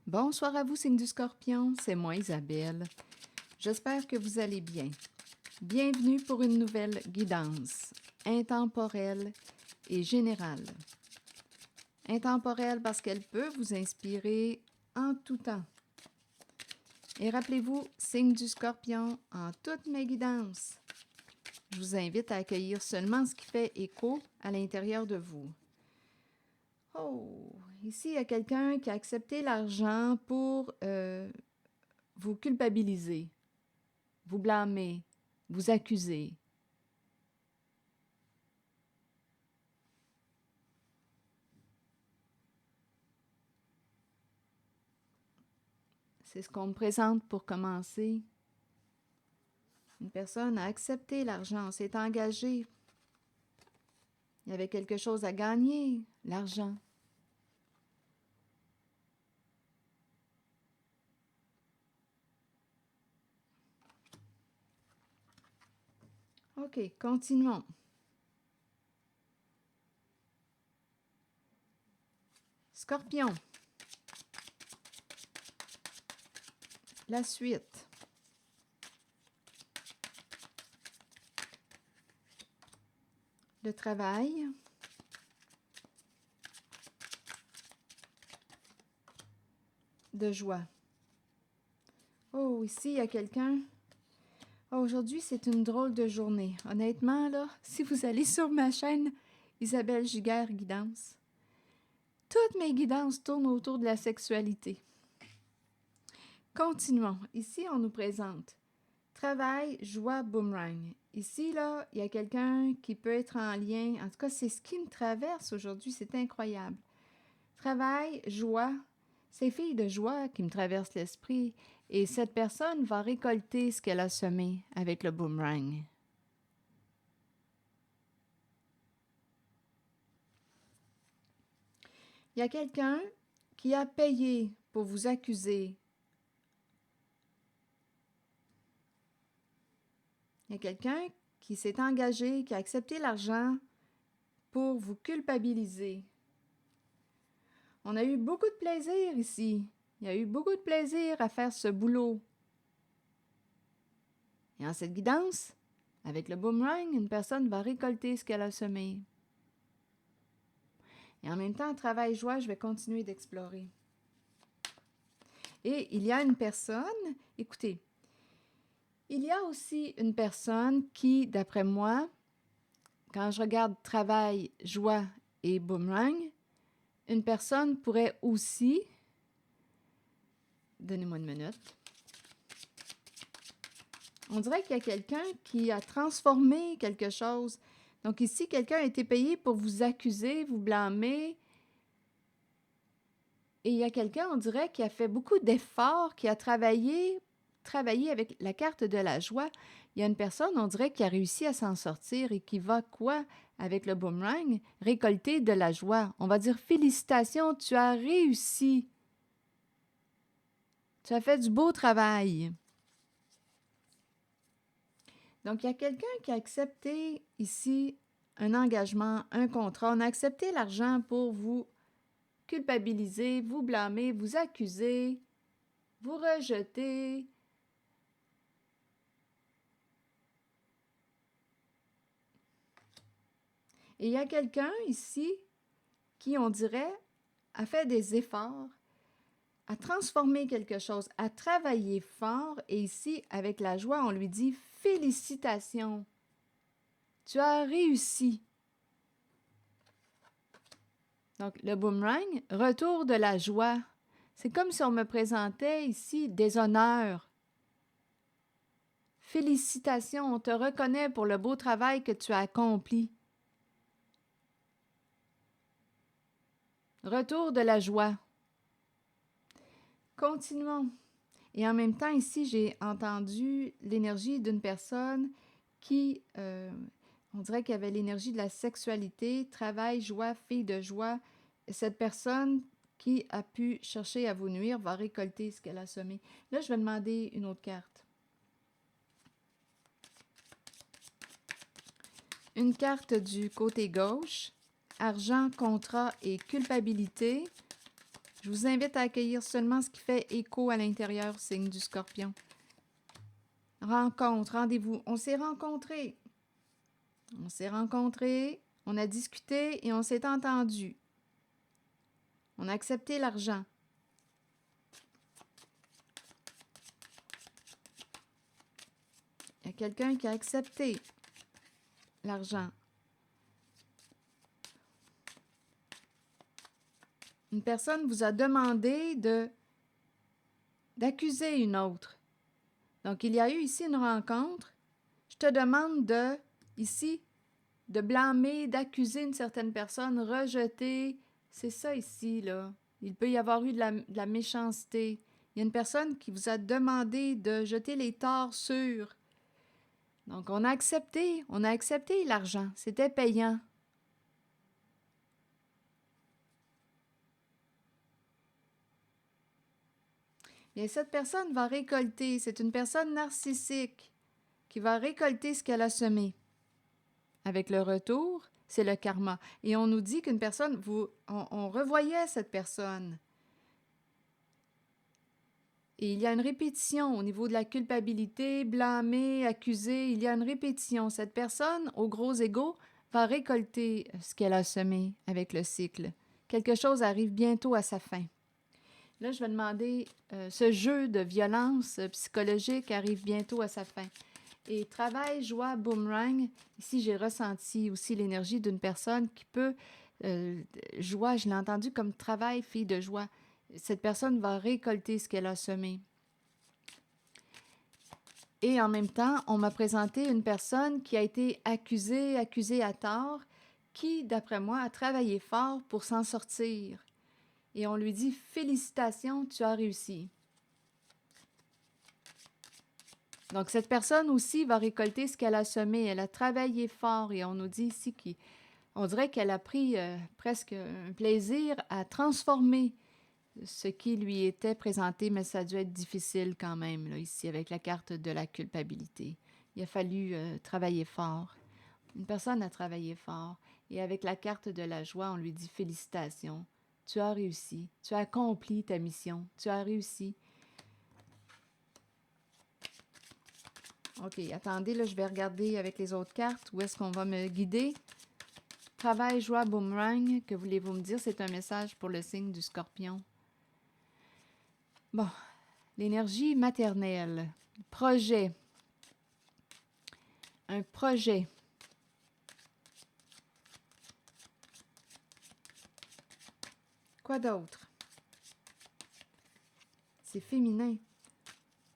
Bonsoir à vous, signe du Scorpion, c'est moi Isabelle. J'espère que vous allez bien. Bienvenue pour une nouvelle guidance intemporelle et générale. Intemporelle parce qu'elle peut vous inspirer en tout temps. Et rappelez-vous, signe du Scorpion en toutes mes guidances. Je vous invite à accueillir seulement ce qui fait écho à l'intérieur de vous. Oh, ici, il y a quelqu'un qui a accepté l'argent pour vous culpabiliser, vous blâmer, vous accuser. C'est ce qu'on me présente pour commencer. Une personne a accepté l'argent, s'est engagée. Il y avait quelque chose à gagner, l'argent. OK, continuons. Scorpion. La suite. Le travail. De joie. Oh, ici, il y a quelqu'un. Oh, aujourd'hui, c'est une drôle de journée. Honnêtement, là, si vous allez sur ma chaîne Isabelle Giguère Guidance, toutes mes guidances tournent autour de la sexualité. Continuons. Ici, on nous présente travail, joie, boomerang. Ici, là, il y a quelqu'un qui peut être en lien. En tout cas, c'est ce qui me traverse aujourd'hui. C'est incroyable. Travail, joie. C'est filles de joie qui me traversent l'esprit. Et cette personne va récolter ce qu'elle a semé avec le boomerang. Il y a quelqu'un qui a payé pour vous accuser. Il y a quelqu'un qui s'est engagé, qui a accepté l'argent pour vous culpabiliser. On a eu beaucoup de plaisir ici. Il y a eu beaucoup de plaisir à faire ce boulot. Et en cette guidance, avec le boomerang, une personne va récolter ce qu'elle a semé. Et en même temps, travail, joie, je vais continuer d'explorer. Et il y a une personne, écoutez, il y a aussi une personne qui, d'après moi, quand je regarde travail, joie et boomerang, une personne pourrait aussi, donnez-moi une minute, on dirait qu'il y a quelqu'un qui a transformé quelque chose. Donc ici, quelqu'un a été payé pour vous accuser, vous blâmer. Et il y a quelqu'un, on dirait, qui a fait beaucoup d'efforts, qui a travaillé avec la carte de la joie. Il y a une personne, on dirait, qui a réussi à s'en sortir et qui va, quoi, avec le boomerang, récolter de la joie. On va dire félicitations, tu as réussi. Tu as fait du beau travail. Donc, il y a quelqu'un qui a accepté ici un engagement, un contrat. On a accepté l'argent pour vous culpabiliser, vous blâmer, vous accuser, vous rejeter. Et il y a quelqu'un ici qui, on dirait, a fait des efforts, a transformé quelque chose, a travaillé fort. Et ici, avec la joie, on lui dit « Félicitations, tu as réussi ». Donc, le boomerang, retour de la joie. C'est comme si on me présentait ici des honneurs. Félicitations, on te reconnaît pour le beau travail que tu as accompli. Retour de la joie. Continuons. Et en même temps, ici, j'ai entendu l'énergie d'une personne qui, on dirait qu'il y avait l'énergie de la sexualité, travail, joie, fille de joie. Cette personne qui a pu chercher à vous nuire va récolter ce qu'elle a semé. Là, je vais demander une autre carte. Une carte du côté gauche, argent, contrat et culpabilité. Je vous invite à accueillir seulement ce qui fait écho à l'intérieur, signe du Scorpion. Rencontre, rendez-vous. On s'est rencontrés. On s'est rencontrés, on a discuté et on s'est entendu. On a accepté l'argent. Il y a quelqu'un qui a accepté l'argent. Une personne vous a demandé d'accuser une autre. Donc, il y a eu ici une rencontre. Je te demande ici, de blâmer, d'accuser une certaine personne, rejeter. C'est ça ici, là. Il peut y avoir eu de la méchanceté. Il y a une personne qui vous a demandé de jeter les torts sur. Donc, on a accepté l'argent. C'était payant. Bien, cette personne va récolter. C'est une personne narcissique qui va récolter ce qu'elle a semé. Avec le retour, c'est le karma. Et on nous dit qu'une personne, on revoyait cette personne. Et il y a une répétition au niveau de la culpabilité, blâmer, accuser. Il y a une répétition. Cette personne, au gros ego, va récolter ce qu'elle a semé avec le cycle. Quelque chose arrive bientôt à sa fin. Là, je vais demander, ce jeu de violence psychologique arrive bientôt à sa fin. Et travail, joie, boomerang, ici j'ai ressenti aussi l'énergie d'une personne qui peut, joie, je l'ai entendu comme travail, fille de joie. Cette personne va récolter ce qu'elle a semé. Et en même temps, on m'a présenté une personne qui a été accusée à tort, qui, d'après moi, a travaillé fort pour s'en sortir. Et on lui dit « Félicitations, tu as réussi ». Donc, cette personne aussi va récolter ce qu'elle a semé. Elle a travaillé fort et on nous dit ici qu'on dirait qu'elle a pris presque un plaisir à transformer ce qui lui était présenté, mais ça a dû être difficile quand même, là, ici, avec la carte de la culpabilité. Il a fallu travailler fort. Une personne a travaillé fort. Et avec la carte de la joie, on lui dit « Félicitations, tu as réussi, tu as accompli ta mission, tu as réussi ». OK, attendez, là, je vais regarder avec les autres cartes où est-ce qu'on va me guider. Travail, joie, boomerang, que voulez-vous me dire? C'est un message pour le signe du Scorpion. Bon, l'énergie maternelle. Projet. Un projet. Quoi d'autre? C'est féminin.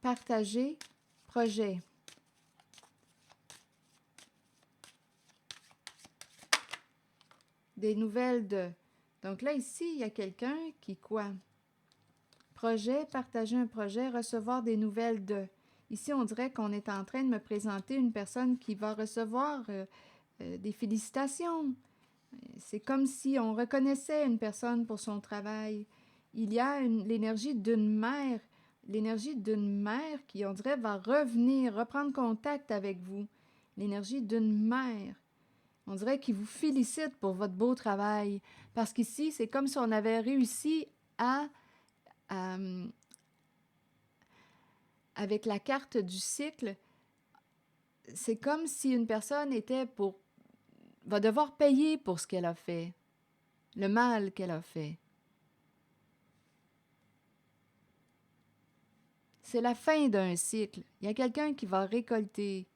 Partager, projet. Des nouvelles de... Donc là, ici, il y a quelqu'un qui, quoi? Projet, partager un projet, recevoir des nouvelles de... Ici, on dirait qu'on est en train de me présenter une personne qui va recevoir des félicitations. C'est comme si on reconnaissait une personne pour son travail. Il y a l'énergie d'une mère qui, on dirait, va revenir, reprendre contact avec vous. L'énergie d'une mère. On dirait qu'il vous félicite pour votre beau travail. Parce qu'ici, c'est comme si on avait réussi avec la carte du cycle, c'est comme si une personne va devoir payer pour ce qu'elle a fait, le mal qu'elle a fait. C'est la fin d'un cycle. Il y a quelqu'un qui va récolter.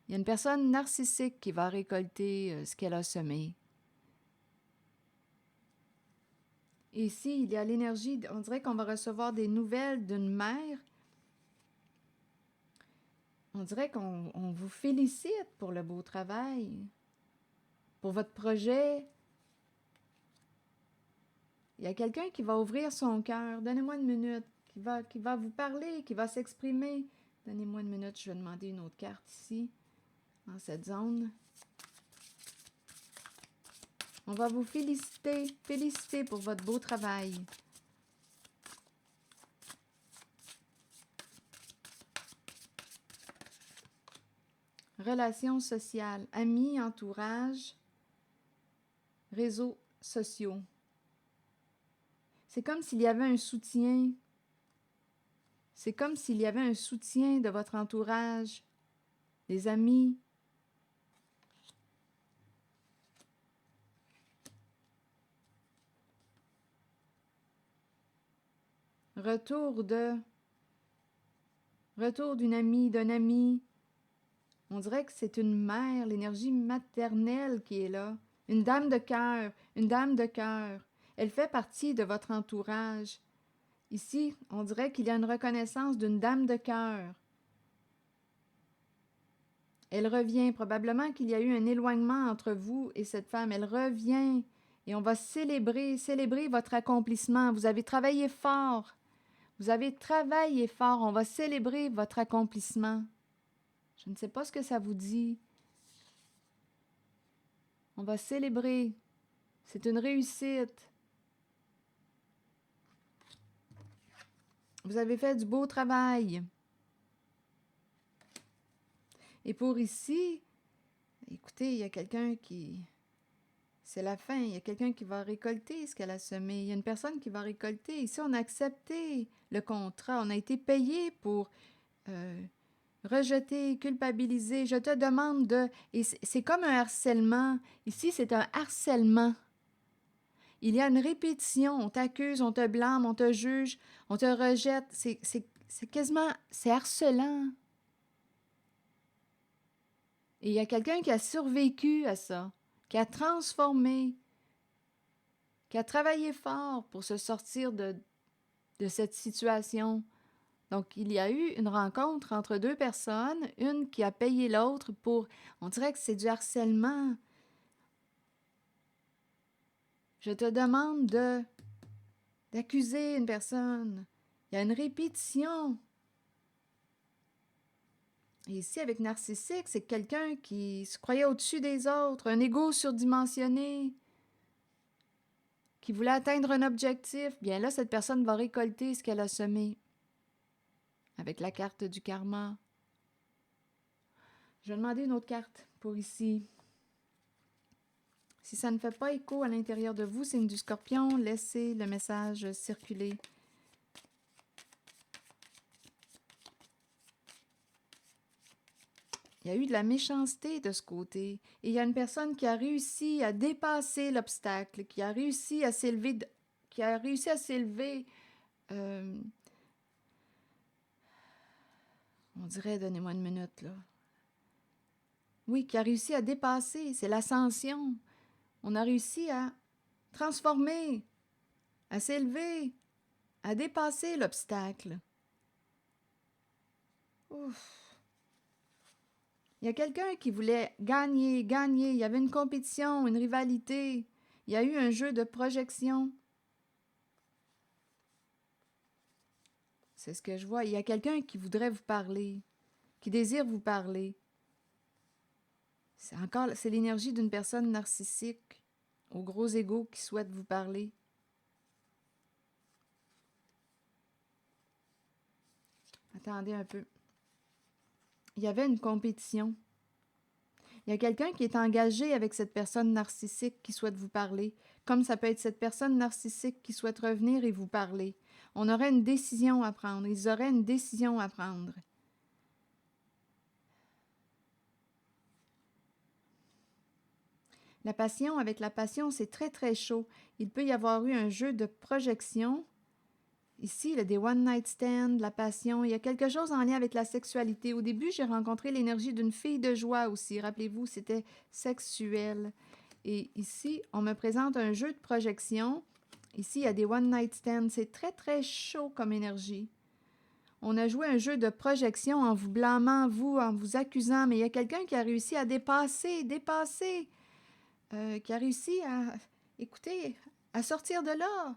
Il y a une personne narcissique qui va récolter ce qu'elle a semé. Et ici, il y a l'énergie, on dirait qu'on va recevoir des nouvelles d'une mère. On dirait qu'on vous félicite pour le beau travail, pour votre projet. Il y a quelqu'un qui va ouvrir son cœur. Donnez-moi une minute. Qui va vous parler, qui va s'exprimer. Donnez-moi une minute, je vais demander une autre carte ici, dans cette zone. On va vous féliciter pour votre beau travail. Relations sociales, amis, entourage, réseaux sociaux. C'est comme s'il y avait un soutien. C'est comme s'il y avait un soutien de votre entourage, des amis. Retour d'une amie, d'un ami. On dirait que c'est une mère, l'énergie maternelle qui est là. Une dame de cœur, une dame de cœur. Elle fait partie de votre entourage. Ici, on dirait qu'il y a une reconnaissance d'une dame de cœur. Elle revient, probablement qu'il y a eu un éloignement entre vous et cette femme. Elle revient et on va célébrer votre accomplissement. Vous avez travaillé fort. Vous avez travaillé fort. On va célébrer votre accomplissement. Je ne sais pas ce que ça vous dit. On va célébrer. C'est une réussite. Vous avez fait du beau travail. Et pour ici, écoutez, il y a quelqu'un qui... C'est la fin. Il y a quelqu'un qui va récolter ce qu'elle a semé. Il y a une personne qui va récolter. Ici, on a accepté le contrat. On a été payé pour rejeter, culpabiliser. Je te demande de... Et c'est comme un harcèlement. Ici, c'est un harcèlement. Il y a une répétition. On t'accuse, on te blâme, on te juge, on te rejette. C'est quasiment... C'est harcelant. Et il y a quelqu'un qui a survécu à ça, qui a transformé, qui a travaillé fort pour se sortir de cette situation. Donc, il y a eu une rencontre entre deux personnes, une qui a payé l'autre pour... On dirait que c'est du harcèlement. Je te demande d'accuser une personne. Il y a une répétition. Et ici, avec narcissique, c'est quelqu'un qui se croyait au-dessus des autres, un ego surdimensionné, qui voulait atteindre un objectif. Bien là, cette personne va récolter ce qu'elle a semé avec la carte du karma. Je vais demander une autre carte pour ici. Si ça ne fait pas écho à l'intérieur de vous, signe du Scorpion, laissez le message circuler. Il y a eu de la méchanceté de ce côté. Et il y a une personne qui a réussi à dépasser l'obstacle, qui a réussi à s'élever, on dirait, donnez-moi une minute, là. Oui, qui a réussi à dépasser, c'est l'ascension. On a réussi à transformer, à s'élever, à dépasser l'obstacle. Ouf. Il y a quelqu'un qui voulait gagner. Il y avait une compétition, une rivalité. Il y a eu un jeu de projection. C'est ce que je vois. Il y a quelqu'un qui voudrait vous parler, qui désire vous parler. C'est l'énergie d'une personne narcissique, au gros ego qui souhaite vous parler. Attendez un peu. Il y avait une compétition. Il y a quelqu'un qui est engagé avec cette personne narcissique qui souhaite vous parler, comme ça peut être cette personne narcissique qui souhaite revenir et vous parler. On aurait une décision à prendre. Ils auraient une décision à prendre. La passion, avec la passion, c'est très, très chaud. Il peut y avoir eu un jeu de projection. Ici, il y a des one-night stands, la passion. Il y a quelque chose en lien avec la sexualité. Au début, j'ai rencontré l'énergie d'une fille de joie aussi. Rappelez-vous, c'était sexuel. Et ici, on me présente un jeu de projection. Ici, il y a des one-night stands. C'est très, très chaud comme énergie. On a joué un jeu de projection en vous blâmant, vous, en vous accusant. Mais il y a quelqu'un qui a réussi à dépasser, qui a réussi à, écoutez, à sortir de là.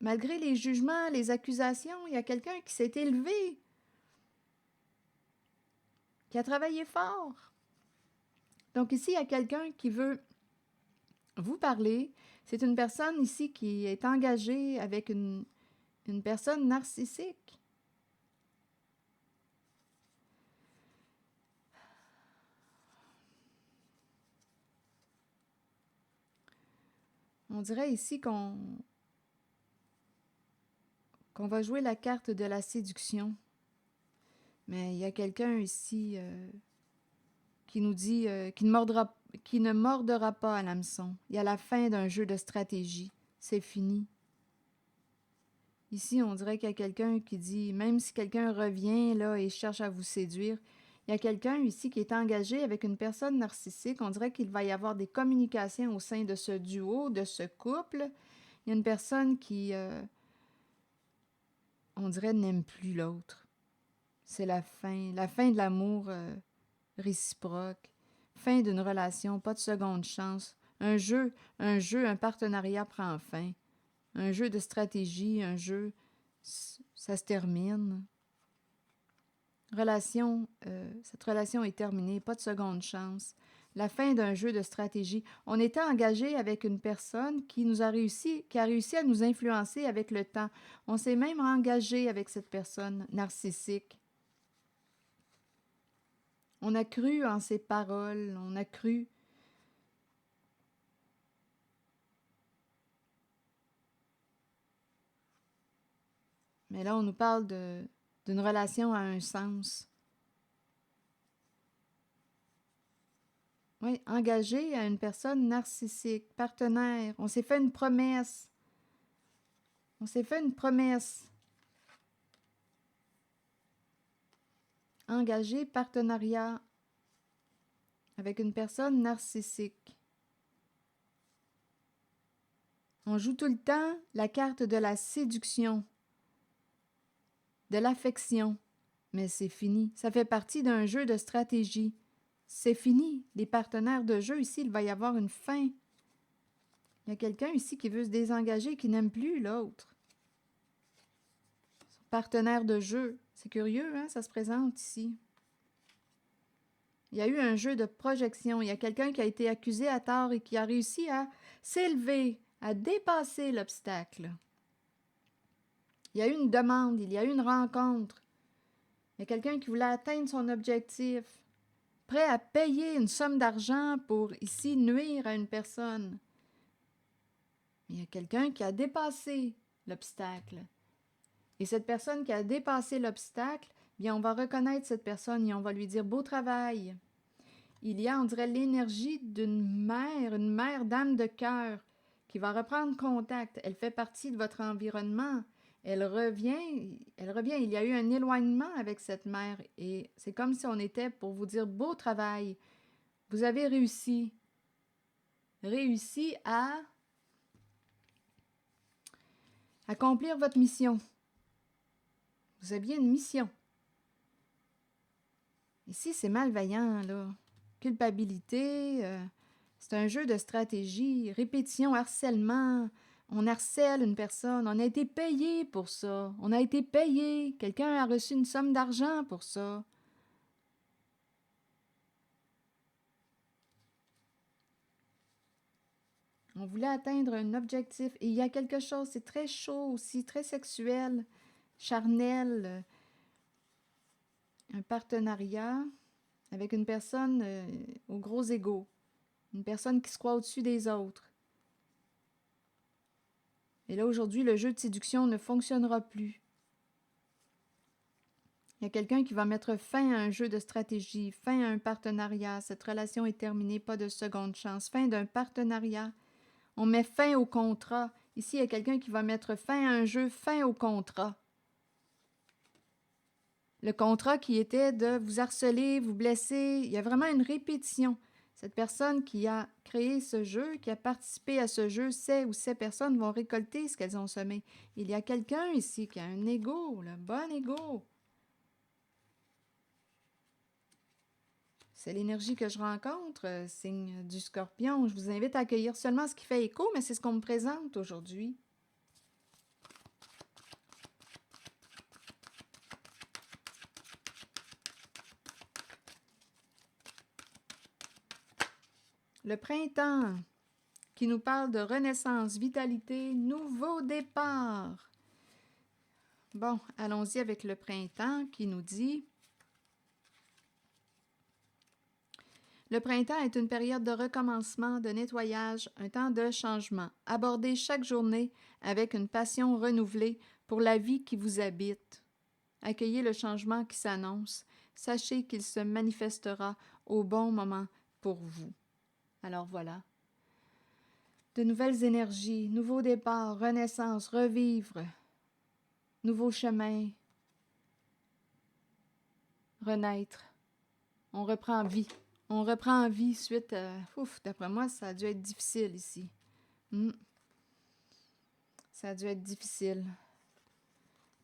Malgré les jugements, les accusations, il y a quelqu'un qui s'est élevé, qui a travaillé fort. Donc ici, il y a quelqu'un qui veut vous parler. C'est une personne ici qui est engagée avec une personne narcissique. On dirait ici qu'on va jouer la carte de la séduction. Mais il y a quelqu'un ici qui nous dit qui ne mordra pas à l'hameçon. Il y a la fin d'un jeu de stratégie. C'est fini. Ici, on dirait qu'il y a quelqu'un qui dit, même si quelqu'un revient là et cherche à vous séduire, il y a quelqu'un ici qui est engagé avec une personne narcissique. On dirait qu'il va y avoir des communications au sein de ce duo, de ce couple. Il y a une personne qui, on dirait, n'aime plus l'autre. C'est la fin de l'amour réciproque, fin d'une relation, pas de seconde chance. Un jeu, un partenariat prend fin. Un jeu de stratégie, un jeu, ça se termine. Cette relation est terminée, pas de seconde chance. La fin d'un jeu de stratégie. On était engagé avec une personne qui a réussi à nous influencer avec le temps. On s'est même engagé avec cette personne narcissique. On a cru en ses paroles, on a cru. Mais là, on nous parle d'une relation à un sens. Oui, engagé à une personne narcissique, partenaire. On s'est fait une promesse. On s'est fait une promesse. Engagé, partenariat avec une personne narcissique. On joue tout le temps la carte de la séduction, de l'affection. Mais c'est fini. Ça fait partie d'un jeu de stratégie. C'est fini. Les partenaires de jeu, ici, il va y avoir une fin. Il y a quelqu'un ici qui veut se désengager, qui n'aime plus l'autre. Son partenaire de jeu. C'est curieux, hein? Ça se présente ici. Il y a eu un jeu de projection. Il y a quelqu'un qui a été accusé à tort et qui a réussi à s'élever, à dépasser l'obstacle. Il y a eu une demande, il y a eu une rencontre. Il y a quelqu'un qui voulait atteindre son objectif, prêt à payer une somme d'argent pour, ici, nuire à une personne. Mais il y a quelqu'un qui a dépassé l'obstacle. Et cette personne qui a dépassé l'obstacle, bien, on va reconnaître cette personne et on va lui dire « beau travail ». Il y a, on dirait, l'énergie d'une mère, une mère d'âme de cœur qui va reprendre contact. Elle fait partie de votre environnement. Elle revient. Il y a eu un éloignement avec cette mère et c'est comme si on était pour vous dire « beau travail ». Vous avez réussi. Réussi à accomplir votre mission. Vous aviez une mission. Ici, c'est malveillant, là. Culpabilité, c'est un jeu de stratégie, répétition, harcèlement. On harcèle une personne, on a été payé pour ça. On a été payé. Quelqu'un a reçu une somme d'argent pour ça. On voulait atteindre un objectif et il y a quelque chose, c'est très chaud aussi, très sexuel, charnel, un partenariat avec une personne au gros ego, une personne qui se croit au-dessus des autres. Et là, aujourd'hui, le jeu de séduction ne fonctionnera plus. Il y a quelqu'un qui va mettre fin à un jeu de stratégie, fin à un partenariat. Cette relation est terminée, pas de seconde chance. Fin d'un partenariat. On met fin au contrat. Ici, il y a quelqu'un qui va mettre fin à un jeu, fin au contrat. Le contrat qui était de vous harceler, vous blesser. Il y a vraiment une répétition. Cette personne qui a créé ce jeu, qui a participé à ce jeu, sait ou ces personnes vont récolter ce qu'elles ont semé. Il y a quelqu'un ici qui a un ego, le bon ego. C'est l'énergie que je rencontre, signe du Scorpion. Je vous invite à accueillir seulement ce qui fait écho, mais c'est ce qu'on me présente aujourd'hui. Le printemps, qui nous parle de renaissance, vitalité, nouveau départ. Bon, allons-y avec le printemps qui nous dit Le printemps est une période de recommencement, de nettoyage, un temps de changement. Abordez chaque journée avec une passion renouvelée pour la vie qui vous habite. Accueillez le changement qui s'annonce. Sachez qu'il se manifestera au bon moment pour vous. Alors voilà. De nouvelles énergies, nouveaux départs, renaissance, revivre, nouveaux chemins, renaître. On reprend vie. On reprend vie suite à... d'après moi, ça a dû être difficile ici. Ça a dû être difficile.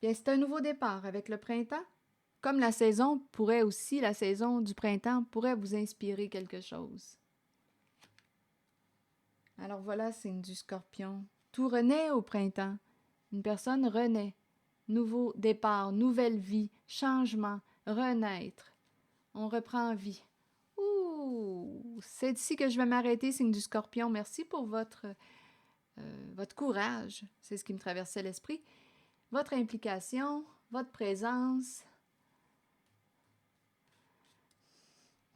Bien, c'est un nouveau départ avec le printemps. Comme la saison du printemps pourrait vous inspirer quelque chose. Alors voilà, signe du Scorpion. Tout renaît au printemps. Une personne renaît. Nouveau départ, nouvelle vie, changement, renaître. On reprend vie. Ouh! C'est ici que je vais m'arrêter, signe du Scorpion. Merci pour votre courage. C'est ce qui me traversait l'esprit. Votre implication, votre présence.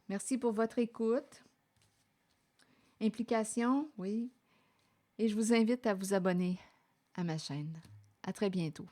Merci pour votre écoute. Implication, oui. Et je vous invite à vous abonner à ma chaîne. À très bientôt.